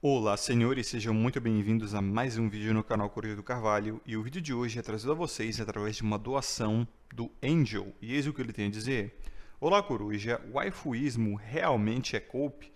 Olá, senhores, sejam muito bem-vindos a mais um vídeo no canal Coruja do Carvalho, e o vídeo de hoje é trazido a vocês através de uma doação do Angel, e eis o que ele tem a dizer. Olá, Coruja, waifuísmo realmente é cope?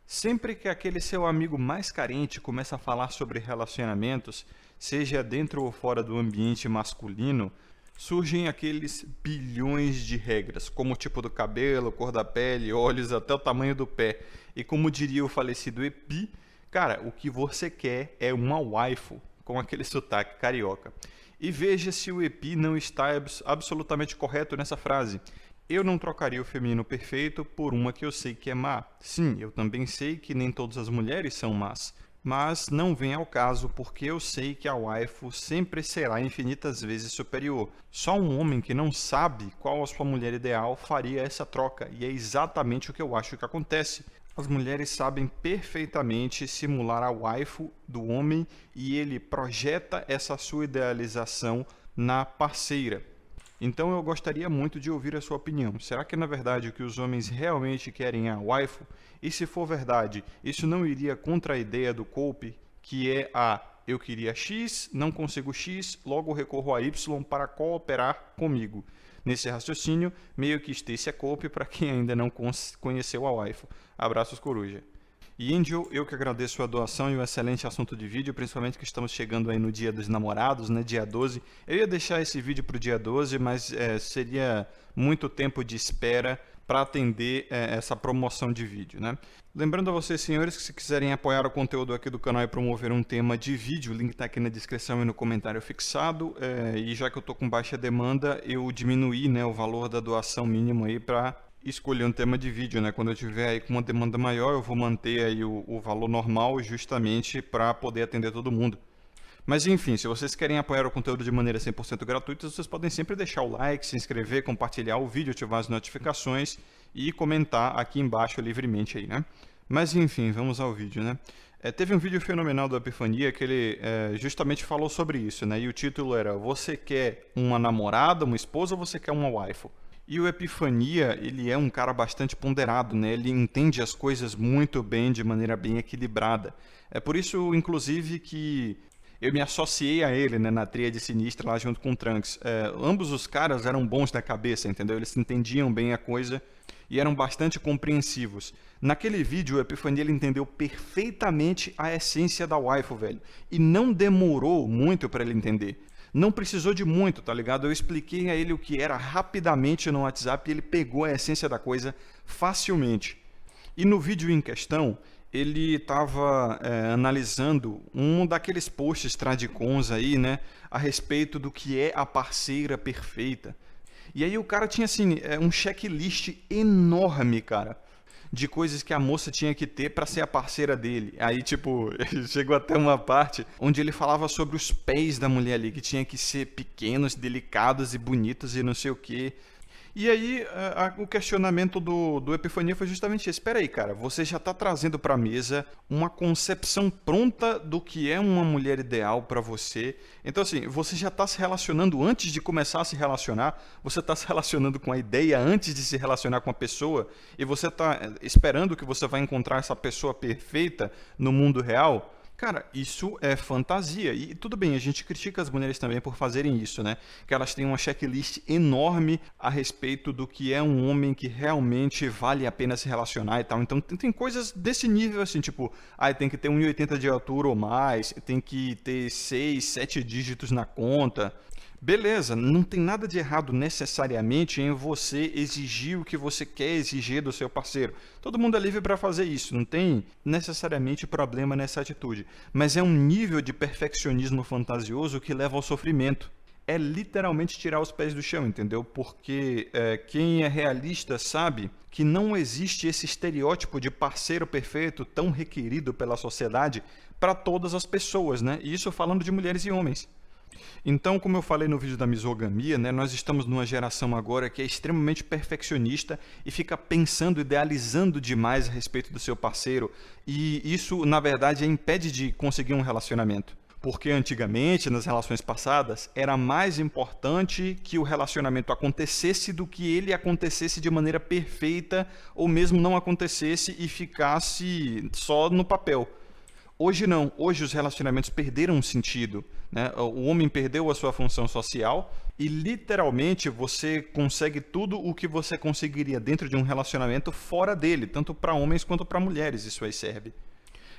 Sempre que aquele seu amigo mais carente começa a falar sobre relacionamentos, seja dentro ou fora do ambiente masculino, surgem aqueles bilhões de regras, como o tipo do cabelo, cor da pele, olhos, até o tamanho do pé. E como diria o falecido Epi, cara, o que você quer é uma waifu, com aquele sotaque carioca. E veja se o Epi não está absolutamente correto nessa frase. Eu não trocaria o feminino perfeito por uma que eu sei que é má. Sim, eu também sei que nem todas as mulheres são más. Mas não vem ao caso porque eu sei que a waifu sempre será infinitas vezes superior. Só um homem que não sabe qual a sua mulher ideal faria essa troca, e é exatamente o que eu acho que acontece. As mulheres sabem perfeitamente simular a waifu do homem e ele projeta essa sua idealização na parceira. Então eu gostaria muito de ouvir a sua opinião. Será que na verdade o que os homens realmente querem é a waifu? E se for verdade, isso não iria contra a ideia do cope, que é a eu queria X, não consigo X, logo recorro a Y para cooperar comigo. Nesse raciocínio, meio que Stacy é cope para quem ainda não conheceu a waifu. Abraços, Coruja. E Angel, eu que agradeço a doação e o excelente assunto de vídeo, principalmente que estamos chegando aí no dia dos namorados, né, dia 12. Eu ia deixar esse vídeo para o dia 12, mas seria muito tempo de espera para atender essa promoção de vídeo, né? Lembrando a vocês, senhores, que se quiserem apoiar o conteúdo aqui do canal e promover um tema de vídeo, o link está aqui na descrição e no comentário fixado. E já que eu estou com baixa demanda, eu diminuí, né, o valor da doação mínimo aí para escolher um tema de vídeo, né? Quando eu tiver aí com uma demanda maior, eu vou manter aí o valor normal justamente para poder atender todo mundo. Mas enfim, se vocês querem apoiar o conteúdo de maneira 100% gratuita, vocês podem sempre deixar o like, se inscrever, compartilhar o vídeo, ativar as notificações e comentar aqui embaixo livremente aí, né? Mas enfim, vamos ao vídeo, né? Teve um vídeo fenomenal do Epifania que ele justamente falou sobre isso, né? E o título era: você quer uma namorada, uma esposa, ou você quer uma waifu? E o Epifania, ele é um cara bastante ponderado, né? Ele entende as coisas muito bem, de maneira bem equilibrada. É por isso, inclusive, que eu me associei a ele, né, na tríade sinistra lá junto com o Trunks. Ambos os caras eram bons da cabeça, entendeu? Eles entendiam bem a coisa e eram bastante compreensivos. Naquele vídeo, o Epifania ele entendeu perfeitamente a essência da waifu, velho. E não demorou muito para ele entender. Não precisou de muito, tá ligado? Eu expliquei a ele o que era rapidamente no WhatsApp e ele pegou a essência da coisa facilmente. E no vídeo em questão, ele estava analisando um daqueles posts tradicons aí, né, a respeito do que é a parceira perfeita. E aí o cara tinha, assim, um checklist enorme, cara, de coisas que a moça tinha que ter para ser a parceira dele. Aí, tipo, chegou até uma parte onde ele falava sobre os pés da mulher ali, que tinha que ser pequenos, delicados e bonitos e não sei o quê. E aí, o questionamento do Epifania foi justamente esse. Espera aí, cara, você já está trazendo para a mesa uma concepção pronta do que é uma mulher ideal para você. Então, assim, você já está se relacionando antes de começar a se relacionar, você está se relacionando com a ideia antes de se relacionar com a pessoa, e você está esperando que você vai encontrar essa pessoa perfeita no mundo real. Cara, isso é fantasia. E tudo bem, a gente critica as mulheres também por fazerem isso, né? Que elas têm uma checklist enorme a respeito do que é um homem que realmente vale a pena se relacionar e tal. Então tem coisas desse nível, assim, tipo, tem que ter 1,80 de altura ou mais, tem que ter 6, 7 dígitos na conta. Beleza, não tem nada de errado necessariamente em você exigir o que você quer exigir do seu parceiro. Todo mundo é livre para fazer isso, não tem necessariamente problema nessa atitude. Mas é um nível de perfeccionismo fantasioso que leva ao sofrimento. É literalmente tirar os pés do chão, entendeu? Porque quem é realista sabe que não existe esse estereótipo de parceiro perfeito tão requerido pela sociedade para todas as pessoas, né? E isso falando de mulheres e homens. Então, como eu falei no vídeo da misogamia, né, nós estamos numa geração agora que é extremamente perfeccionista e fica pensando, idealizando demais a respeito do seu parceiro, e isso, na verdade, impede de conseguir um relacionamento. Porque antigamente, nas relações passadas, era mais importante que o relacionamento acontecesse do que ele acontecesse de maneira perfeita, ou mesmo não acontecesse e ficasse só no papel. Hoje não, hoje os relacionamentos perderam o sentido, né? O homem perdeu a sua função social e literalmente você consegue tudo o que você conseguiria dentro de um relacionamento fora dele, tanto para homens quanto para mulheres, isso aí serve.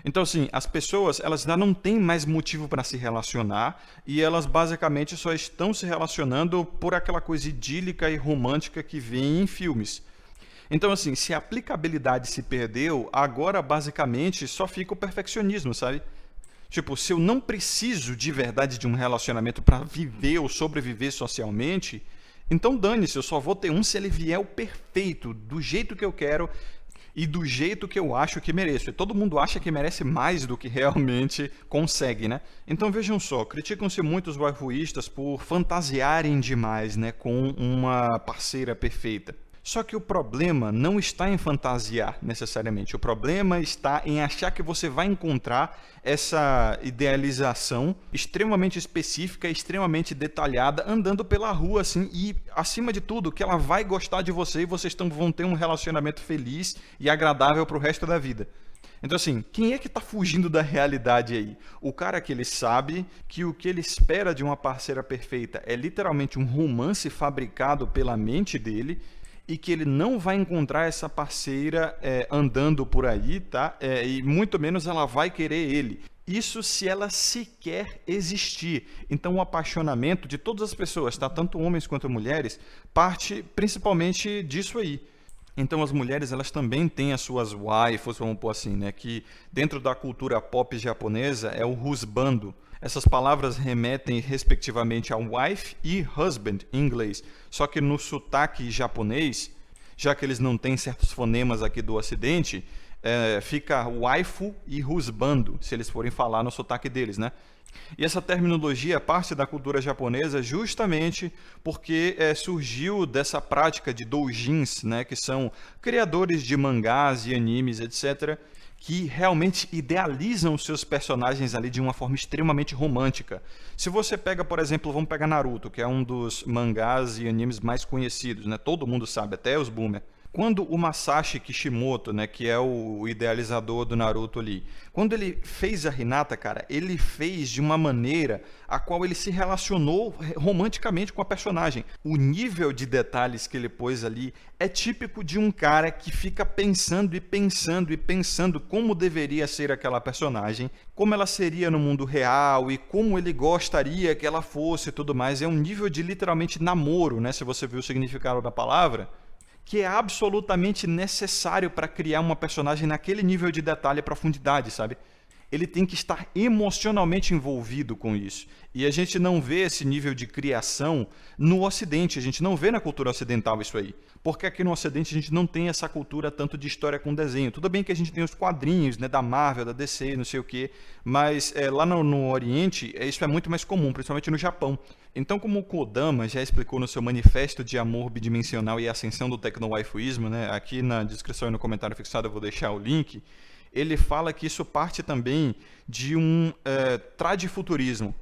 Então, assim, as pessoas, elas já não têm mais motivo para se relacionar e elas basicamente só estão se relacionando por aquela coisa idílica e romântica que vem em filmes. Então, assim, se a aplicabilidade se perdeu, agora basicamente só fica o perfeccionismo, sabe? Tipo, se eu não preciso de verdade de um relacionamento para viver ou sobreviver socialmente, então dane-se, eu só vou ter um se ele vier o perfeito, do jeito que eu quero e do jeito que eu acho que mereço. E todo mundo acha que merece mais do que realmente consegue, né? Então vejam só, criticam-se muitos waifuístas por fantasiarem demais, né, com uma parceira perfeita. Só que o problema não está em fantasiar, necessariamente. O problema está em achar que você vai encontrar essa idealização extremamente específica, extremamente detalhada, andando pela rua, assim, e, acima de tudo, que ela vai gostar de você e vocês vão ter um relacionamento feliz e agradável para o resto da vida. Então, assim, quem é que está fugindo da realidade aí? O cara que ele sabe que o que ele espera de uma parceira perfeita é literalmente um romance fabricado pela mente dele, e que ele não vai encontrar essa parceira andando por aí, tá? E muito menos ela vai querer ele. Isso se ela sequer existir. Então o apaixonamento de todas as pessoas, tá? Tanto homens quanto mulheres, parte principalmente disso aí. Então as mulheres, elas também têm as suas waifus, vamos pôr assim, né? Que dentro da cultura pop japonesa é o husbando. Essas palavras remetem respectivamente a wife e husband em inglês. Só que no sotaque japonês, já que eles não têm certos fonemas aqui do ocidente, fica waifu e husbando, se eles forem falar no sotaque deles, né? E essa terminologia parte da cultura japonesa justamente porque surgiu dessa prática de doujins, né, que são criadores de mangás e animes, etc., que realmente idealizam os seus personagens ali de uma forma extremamente romântica. Se você pega, por exemplo, vamos pegar Naruto, que é um dos mangás e animes mais conhecidos, né? Todo mundo sabe, até os boomer. Quando o Masashi Kishimoto, né, que é o idealizador do Naruto ali, quando ele fez a Hinata, cara, ele fez de uma maneira a qual ele se relacionou romanticamente com a personagem. O nível de detalhes que ele pôs ali é típico de um cara que fica pensando e pensando e pensando como deveria ser aquela personagem, como ela seria no mundo real e como ele gostaria que ela fosse e tudo mais. É um nível de literalmente namoro, né, se você viu o significado da palavra, que é absolutamente necessário para criar uma personagem naquele nível de detalhe e profundidade, sabe? Ele tem que estar emocionalmente envolvido com isso. E a gente não vê esse nível de criação no Ocidente, a gente não vê na cultura ocidental isso aí. Porque aqui no Ocidente a gente não tem essa cultura tanto de história com desenho. Tudo bem que a gente tem os quadrinhos, né, da Marvel, da DC, não sei o quê, mas lá no Oriente isso é muito mais comum, principalmente no Japão. Então, como o Kodama já explicou no seu Manifesto de Amor Bidimensional e Ascensão do Tecno-Waifuísmo, né, aqui na descrição e no comentário fixado eu vou deixar o link, ele fala que isso parte também de um tradifuturismo.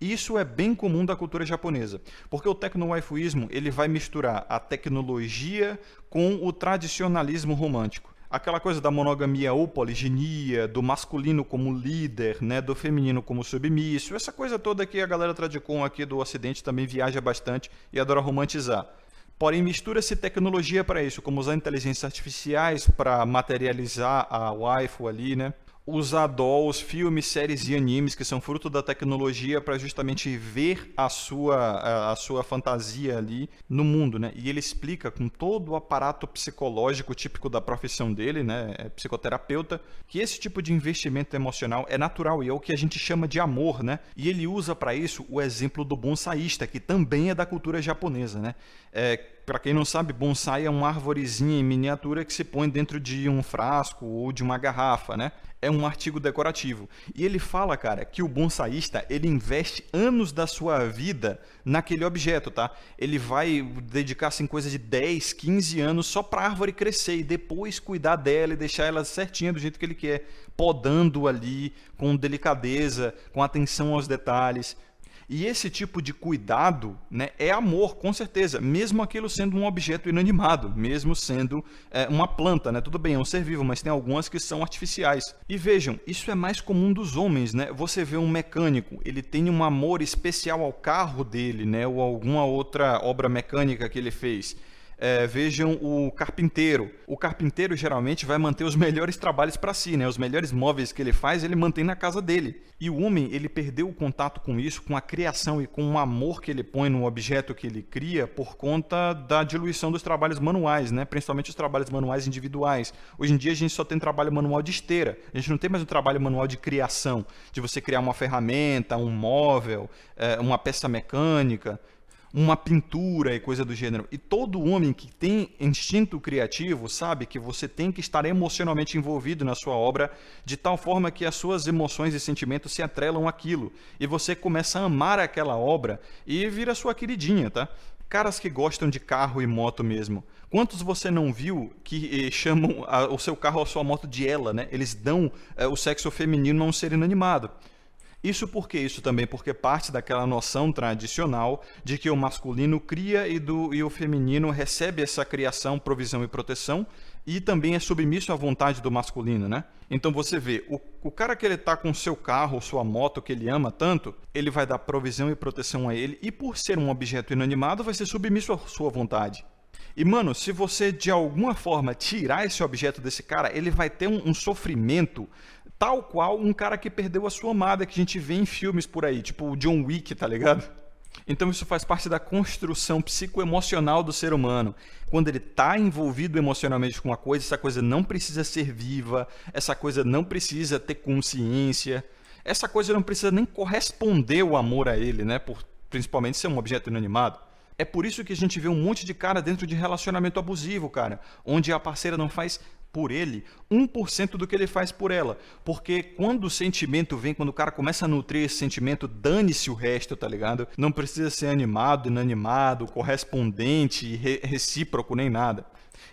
Isso é bem comum da cultura japonesa, porque o tecno-waifuísmo ele vai misturar a tecnologia com o tradicionalismo romântico. Aquela coisa da monogamia ou poliginia, do masculino como líder, né, do feminino como submisso, essa coisa toda que a galera tradicon aqui do Ocidente também viaja bastante e adora romantizar. Porém, mistura-se tecnologia para isso, como usar inteligências artificiais para materializar a waifu ali, né? Usar dolls, filmes, séries e animes que são fruto da tecnologia para justamente ver a sua fantasia ali no mundo, né? E ele explica com todo o aparato psicológico típico da profissão dele, né? É psicoterapeuta, que esse tipo de investimento emocional é natural e é o que a gente chama de amor, né? E ele usa para isso o exemplo do bonsaísta, que também é da cultura japonesa, né? Para quem não sabe, bonsai é uma arvorezinha em miniatura que se põe dentro de um frasco ou de uma garrafa, né? É um artigo decorativo. E ele fala, cara, que o bonsaísta, ele investe anos da sua vida naquele objeto, tá? Ele vai dedicar assim, coisa de 10, 15 anos só para a árvore crescer e depois cuidar dela e deixar ela certinha do jeito que ele quer, podando ali com delicadeza, com atenção aos detalhes. E esse tipo de cuidado, né, é amor, com certeza, mesmo aquilo sendo um objeto inanimado, mesmo sendo uma planta, né? Tudo bem, é um ser vivo, mas tem algumas que são artificiais. E vejam, isso é mais comum dos homens, né? Você vê um mecânico, ele tem um amor especial ao carro dele, né, ou alguma outra obra mecânica que ele fez. Vejam o carpinteiro. O carpinteiro geralmente vai manter os melhores trabalhos para si, né? Os melhores móveis que ele faz, ele mantém na casa dele. E o homem, ele perdeu o contato com isso, com a criação e com o amor que ele põe no objeto que ele cria por conta da diluição dos trabalhos manuais, né? Principalmente os trabalhos manuais individuais. Hoje em dia a gente só tem trabalho manual de esteira. A gente não tem mais um trabalho manual de criação, de você criar uma ferramenta, um móvel, uma peça mecânica, uma pintura e coisa do gênero. E todo homem que tem instinto criativo sabe que você tem que estar emocionalmente envolvido na sua obra de tal forma que as suas emoções e sentimentos se atrelam àquilo. E você começa a amar aquela obra e vira sua queridinha, tá? Caras que gostam de carro e moto mesmo. Quantos você não viu que chamam o seu carro ou a sua moto de ela, né? Eles dão o sexo feminino a um ser inanimado. Isso por quê? Isso também porque parte daquela noção tradicional de que o masculino cria e o feminino recebe essa criação, provisão e proteção e também é submisso à vontade do masculino, né? Então você vê, o cara que ele tá com seu carro, sua moto que ele ama tanto, ele vai dar provisão e proteção a ele e por ser um objeto inanimado vai ser submisso à sua vontade. E, mano, se você de alguma forma tirar esse objeto desse cara, ele vai ter um sofrimento tal qual um cara que perdeu a sua amada que a gente vê em filmes por aí, tipo o John Wick, tá ligado? Então isso faz parte da construção psicoemocional do ser humano. Quando ele está envolvido emocionalmente com uma coisa, essa coisa não precisa ser viva, essa coisa não precisa ter consciência, essa coisa não precisa nem corresponder o amor a ele, né? Por principalmente ser um objeto inanimado. É por isso que a gente vê um monte de cara dentro de relacionamento abusivo, cara, onde a parceira não faz por ele 1% do que ele faz por ela. Porque quando o sentimento vem, quando o cara começa a nutrir esse sentimento, dane-se o resto, tá ligado? Não precisa ser animado, inanimado, correspondente, recíproco, nem nada.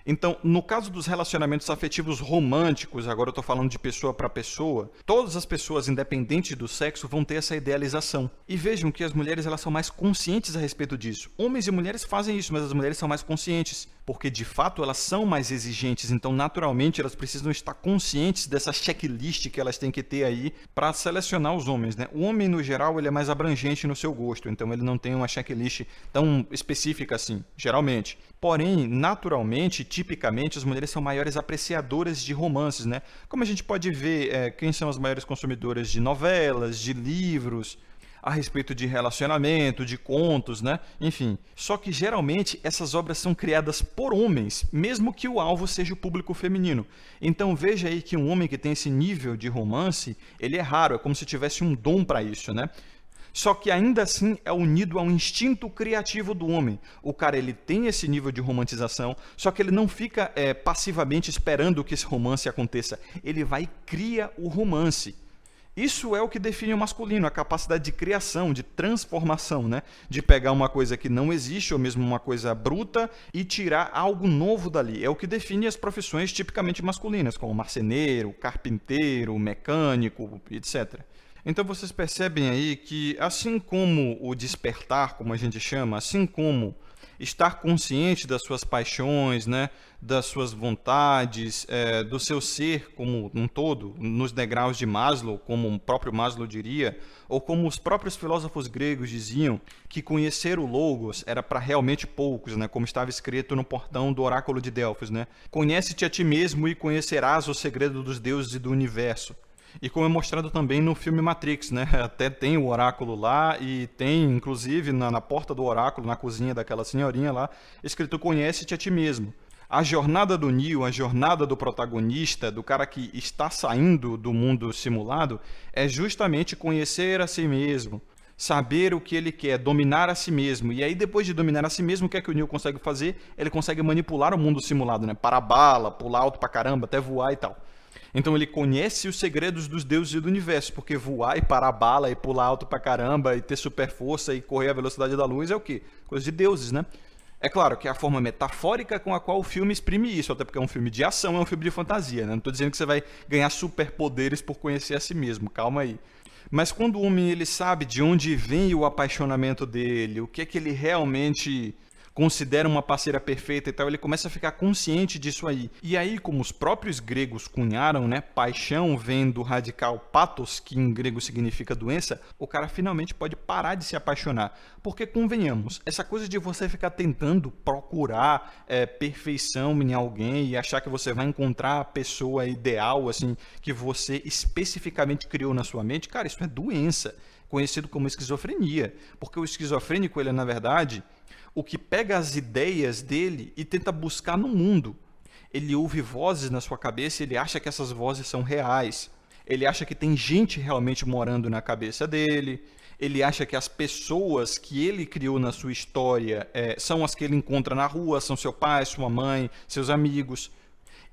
Então, no caso dos relacionamentos afetivos românticos, agora eu estou falando de pessoa para pessoa, todas as pessoas, independente do sexo, vão ter essa idealização. E vejam que as mulheres elas são mais conscientes a respeito disso. Homens e mulheres fazem isso, mas as mulheres são mais conscientes, porque de fato elas são mais exigentes, então naturalmente elas precisam estar conscientes dessa checklist que elas têm que ter aí para selecionar os homens, né? O homem, no geral, ele é mais abrangente no seu gosto, então ele não tem uma checklist tão específica assim, geralmente. Porém, naturalmente, tipicamente, as mulheres são maiores apreciadoras de romances, né? Como a gente pode ver, quem são as maiores consumidoras de novelas, de livros, a respeito de relacionamento, de contos, né? Enfim. Só que, geralmente, essas obras são criadas por homens, mesmo que o alvo seja o público feminino. Então, veja aí que um homem que tem esse nível de romance, ele é raro, é como se tivesse um dom para isso, né? Só que ainda assim é unido a um instinto criativo do homem. O cara ele tem esse nível de romantização, só que ele não fica passivamente esperando que esse romance aconteça. Ele vai e cria o romance. Isso é o que define o masculino, a capacidade de criação, de transformação, né? De pegar uma coisa que não existe, ou mesmo uma coisa bruta, e tirar algo novo dali. É o que define as profissões tipicamente masculinas, como marceneiro, carpinteiro, mecânico, etc. Então vocês percebem aí que, assim como o despertar, como a gente chama, assim como estar consciente das suas paixões, né, das suas vontades, do seu ser como um todo, nos degraus de Maslow, como o próprio Maslow diria, ou como os próprios filósofos gregos diziam, que conhecer o Logos era para realmente poucos, né, como estava escrito no portão do oráculo de Delfos, né? Conhece-te a ti mesmo e conhecerás o segredo dos deuses e do universo. E como é mostrado também no filme Matrix, né? Até tem o oráculo lá e tem, inclusive, na porta do oráculo, na cozinha daquela senhorinha lá, escrito conhece-te a ti mesmo. A jornada do Neo, a jornada do protagonista, do cara que está saindo do mundo simulado, é justamente conhecer a si mesmo, saber o que ele quer, dominar a si mesmo. E aí, depois de dominar a si mesmo, o que é que o Neo consegue fazer? Ele consegue manipular o mundo simulado, né? Parar bala, pular alto pra caramba, até voar e tal. Então ele conhece os segredos dos deuses e do universo, porque voar e parar bala e pular alto pra caramba e ter super força e correr à velocidade da luz é o quê? Coisa de deuses, né? É claro que é a forma metafórica com a qual o filme exprime isso, até porque é um filme de ação, é um filme de fantasia, né? Não estou dizendo que você vai ganhar superpoderes por conhecer a si mesmo, calma aí. Mas quando o homem ele sabe de onde vem o apaixonamento dele, o que é que ele realmente considera uma parceira perfeita e tal, ele começa a ficar consciente disso aí. E aí, como os próprios gregos cunharam, né, paixão vem do radical pathos, que em grego significa doença, o cara finalmente pode parar de se apaixonar. Porque, convenhamos, essa coisa de você ficar tentando procurar perfeição em alguém e achar que você vai encontrar a pessoa ideal, assim, que você especificamente criou na sua mente, cara, isso é doença, conhecido como esquizofrenia. Porque o esquizofrênico, ele é, na verdade, o que pega as ideias dele e tenta buscar no mundo. Ele ouve vozes na sua cabeça e ele acha que essas vozes são reais. Ele acha que tem gente realmente morando na cabeça dele. Ele acha que as pessoas que ele criou na sua história são as que ele encontra na rua, são seu pai, sua mãe, seus amigos.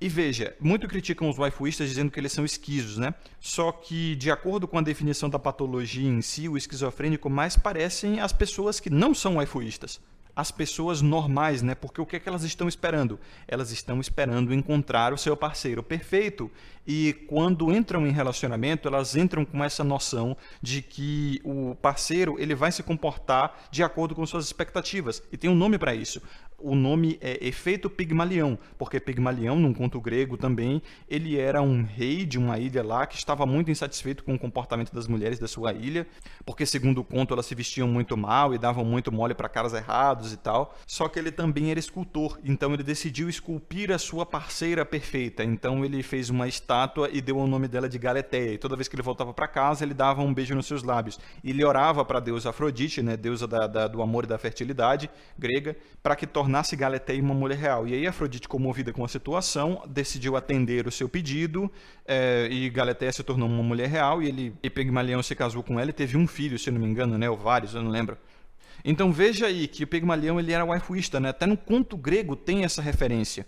E veja, muito criticam os waifuístas dizendo que eles são esquizos, né? Só que, de acordo com a definição da patologia em si, o esquizofrênico mais parecem as pessoas que não são waifuístas. As pessoas normais, né? Porque o que é que elas estão esperando? Elas estão esperando encontrar o seu parceiro perfeito. E quando entram em relacionamento, elas entram com essa noção de que o parceiro ele vai se comportar de acordo com suas expectativas. E tem um nome para isso. O nome é efeito Pigmalião, porque Pigmalião, num conto grego também, ele era um rei de uma ilha lá que estava muito insatisfeito com o comportamento das mulheres da sua ilha, porque, segundo o conto, elas se vestiam muito mal e davam muito mole para caras errados e tal. Só que ele também era escultor, então ele decidiu esculpir a sua parceira perfeita. Então ele fez uma estátua e deu o nome dela de Galateia. E toda vez que ele voltava para casa, ele dava um beijo nos seus lábios. E ele orava para a deusa Afrodite, né, deusa do amor e da fertilidade grega, para que tornasse Galateia uma mulher real. E aí Afrodite, comovida com a situação, decidiu atender o seu pedido, e Galateia se tornou uma mulher real, e Pigmalião se casou com ela e teve um filho, se não me engano, né, ou vários, eu não lembro. Então veja aí que o Pigmalião ele era waifuísta, né? Até no conto grego tem essa referência.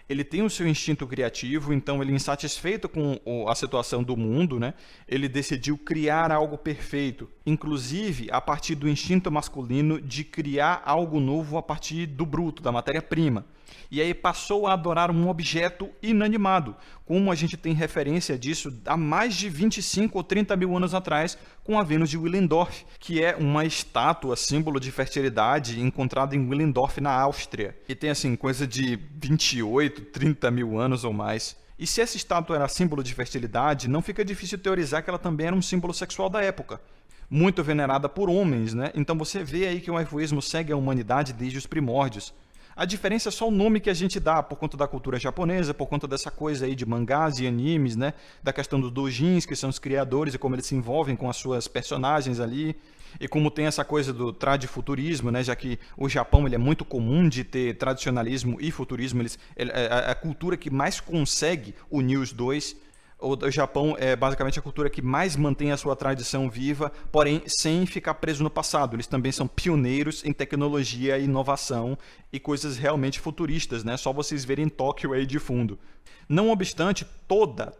Ele tem o seu instinto criativo, então ele, insatisfeito com a situação do mundo, né, ele decidiu criar algo perfeito, inclusive a partir do instinto masculino de criar algo novo a partir do bruto, da matéria-prima. E aí passou a adorar um objeto inanimado, como a gente tem referência disso há mais de 25 ou 30 mil anos atrás, com a Vênus de Willendorf, que é uma estátua, símbolo de fertilidade, encontrada em Willendorf, na Áustria. E tem, assim, coisa de 28, 30 mil anos ou mais. E se essa estátua era símbolo de fertilidade, não fica difícil teorizar que ela também era um símbolo sexual da época. Muito venerada por homens, né? Então você vê aí que o waifuísmo segue a humanidade desde os primórdios. A diferença é só o nome que a gente dá por conta da cultura japonesa, por conta dessa coisa aí de mangás e animes, né? Da questão dos doujins, que são os criadores e como eles se envolvem com as suas personagens ali. E como tem essa coisa do tradifuturismo, né? Já que o Japão ele é muito comum de ter tradicionalismo e futurismo. É a cultura que mais consegue unir os dois. O Japão é basicamente a cultura que mais mantém a sua tradição viva, porém sem ficar preso no passado. Eles também são pioneiros em tecnologia e inovação e coisas realmente futuristas, né? Só vocês verem Tóquio aí de fundo. Não obstante, toda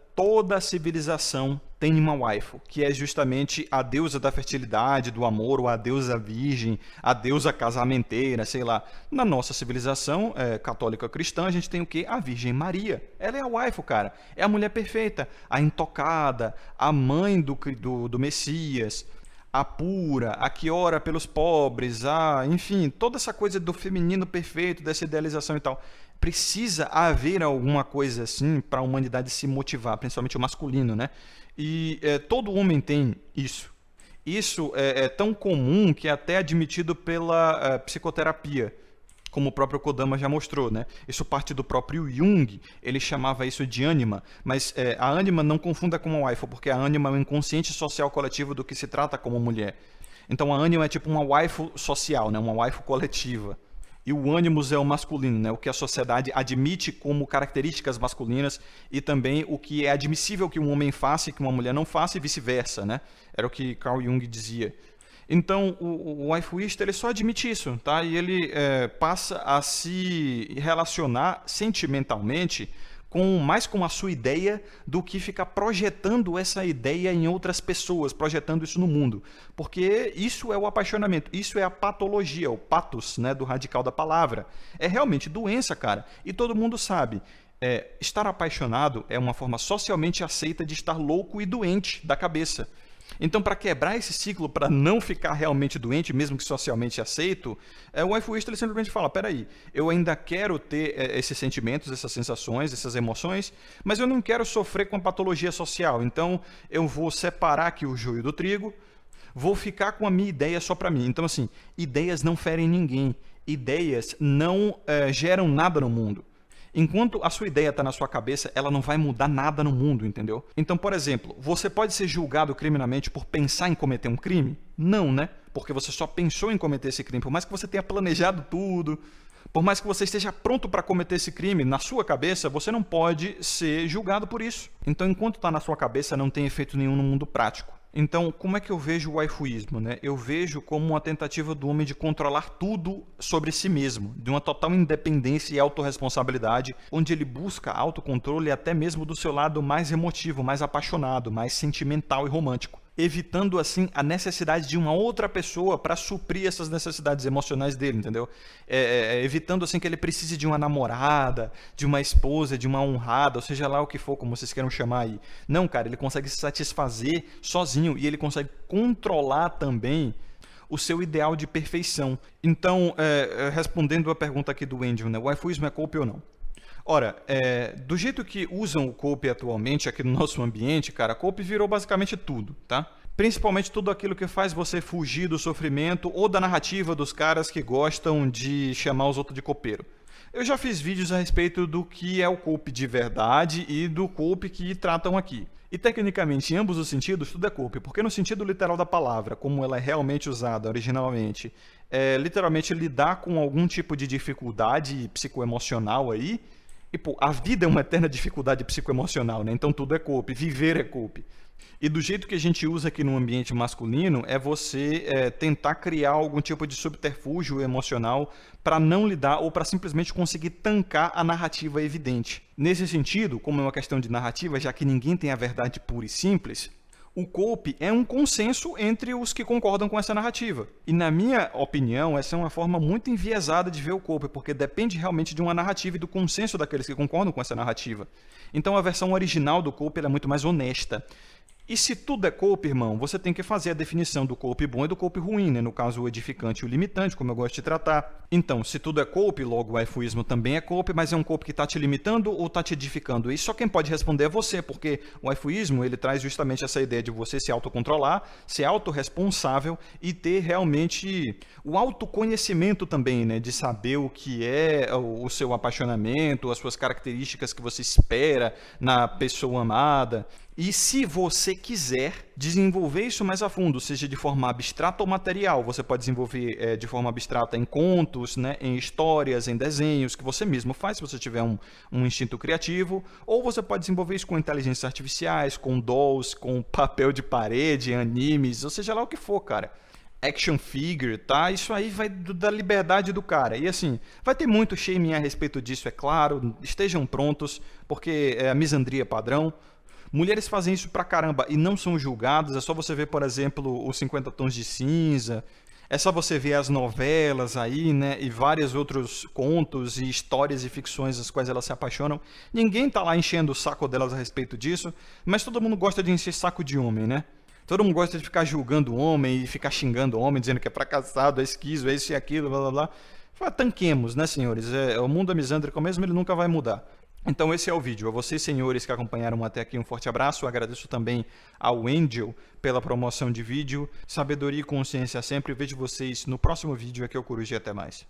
a civilização tem uma waifu, que é justamente a deusa da fertilidade, do amor, ou a deusa virgem, a deusa casamenteira, sei lá. Na nossa civilização católica cristã, a gente tem o quê? A Virgem Maria. Ela é a waifu, cara. É a mulher perfeita, a intocada, a mãe do Messias, a pura, a que ora pelos pobres, enfim, toda essa coisa do feminino perfeito, dessa idealização e tal. Precisa haver alguma coisa assim para a humanidade se motivar, principalmente o masculino, né? E todo homem tem isso. Isso é tão comum que é até admitido pela psicoterapia, como o próprio Kodama já mostrou, né? Isso parte do próprio Jung, ele chamava isso de ânima, mas a ânima não confunda com a waifu, porque a ânima é o inconsciente social coletivo do que se trata como mulher. Então a ânima é tipo uma waifu social, né? Uma waifu coletiva. E o ânimos é o masculino, né? O que a sociedade admite como características masculinas e também o que é admissível que um homem faça e que uma mulher não faça e vice-versa, né? Era o que Carl Jung dizia. Então, o waifuísta ele só admite isso, tá? E ele passa a se relacionar sentimentalmente mais com a sua ideia do que ficar projetando essa ideia em outras pessoas, projetando isso no mundo. Porque isso é o apaixonamento, isso é a patologia, o pathos, né, do radical da palavra. É realmente doença, cara. E todo mundo sabe. Estar apaixonado é uma forma socialmente aceita de estar louco e doente da cabeça. Então, para quebrar esse ciclo, para não ficar realmente doente, mesmo que socialmente aceito, o waifuísta ele simplesmente fala, peraí, eu ainda quero ter esses sentimentos, essas sensações, essas emoções, mas eu não quero sofrer com a patologia social, então eu vou separar aqui o joio do trigo, vou ficar com a minha ideia só para mim. Então, assim, ideias não ferem ninguém, ideias não geram nada no mundo. Enquanto a sua ideia está na sua cabeça, ela não vai mudar nada no mundo, entendeu? Então, por exemplo, você pode ser julgado criminalmente por pensar em cometer um crime? Não, né? Porque você só pensou em cometer esse crime. Por mais que você tenha planejado tudo, por mais que você esteja pronto para cometer esse crime na sua cabeça, você não pode ser julgado por isso. Então, enquanto está na sua cabeça, não tem efeito nenhum no mundo prático. Então, como é que eu vejo o waifuísmo, né? Eu vejo como uma tentativa do homem de controlar tudo sobre si mesmo, de uma total independência e autorresponsabilidade, onde ele busca autocontrole até mesmo do seu lado mais emotivo, mais apaixonado, mais sentimental e romântico, evitando assim a necessidade de uma outra pessoa para suprir essas necessidades emocionais dele, entendeu? Evitando assim que ele precise de uma namorada, de uma esposa, de uma honrada, ou seja lá o que for, como vocês queiram chamar aí. Não, cara, ele consegue se satisfazer sozinho e ele consegue controlar também o seu ideal de perfeição. Então, respondendo a pergunta aqui do Angel, né? O waifuísmo é cope ou não? Ora, do jeito que usam o cope atualmente aqui no nosso ambiente, cara, cope virou basicamente tudo, tá? Principalmente tudo aquilo que faz você fugir do sofrimento ou da narrativa dos caras que gostam de chamar os outros de copeiro. Eu já fiz vídeos a respeito do que é o cope de verdade e do cope que tratam aqui. E tecnicamente, em ambos os sentidos, tudo é cope, porque no sentido literal da palavra, como ela é realmente usada originalmente, literalmente lidar com algum tipo de dificuldade psicoemocional aí. E, pô, a vida é uma eterna dificuldade psicoemocional, né? Então tudo é cope, viver é cope. E do jeito que a gente usa aqui no ambiente masculino, é você tentar criar algum tipo de subterfúgio emocional para não lidar ou para simplesmente conseguir tancar a narrativa evidente. Nesse sentido, como é uma questão de narrativa, já que ninguém tem a verdade pura e simples, o cope é um consenso entre os que concordam com essa narrativa. E, na minha opinião, essa é uma forma muito enviesada de ver o cope, porque depende realmente de uma narrativa e do consenso daqueles que concordam com essa narrativa. Então, a versão original do cope é muito mais honesta. E se tudo é cope, irmão, você tem que fazer a definição do cope bom e do cope ruim, né? No caso, o edificante e o limitante, como eu gosto de tratar. Então, se tudo é cope, logo o waifuísmo também é cope, mas é um cope que está te limitando ou está te edificando? E só quem pode responder é você, porque o waifuísmo, ele traz justamente essa ideia de você se autocontrolar, ser autorresponsável e ter realmente o autoconhecimento também, né? De saber o que é o seu apaixonamento, as suas características que você espera na pessoa amada. E se você quiser desenvolver isso mais a fundo, seja de forma abstrata ou material, você pode desenvolver de forma abstrata em contos, né, em histórias, em desenhos, que você mesmo faz se você tiver um instinto criativo, ou você pode desenvolver isso com inteligências artificiais, com dolls, com papel de parede, animes, ou seja lá o que for, cara. Action figure, tá? Isso aí vai da liberdade do cara. E assim, vai ter muito shaming a respeito disso, é claro, estejam prontos, porque é a misandria padrão. Mulheres fazem isso pra caramba e não são julgadas. É só você ver, por exemplo, os 50 Tons de Cinza. É só você ver as novelas aí, né? E vários outros contos e histórias e ficções das quais elas se apaixonam. Ninguém tá lá enchendo o saco delas a respeito disso, mas todo mundo gosta de encher saco de homem, né? Todo mundo gosta de ficar julgando o homem e ficar xingando o homem, dizendo que é fracassado, é esquizo, é isso e aquilo, blá blá blá. Fala, tanquemos, né, senhores? O mundo é misândrico mesmo, ele nunca vai mudar. Então esse é o vídeo. A vocês, senhores, que acompanharam até aqui, um forte abraço. Agradeço também ao Angel pela promoção de vídeo. Sabedoria e consciência sempre. Vejo vocês no próximo vídeo. Aqui é o Coruja e até mais.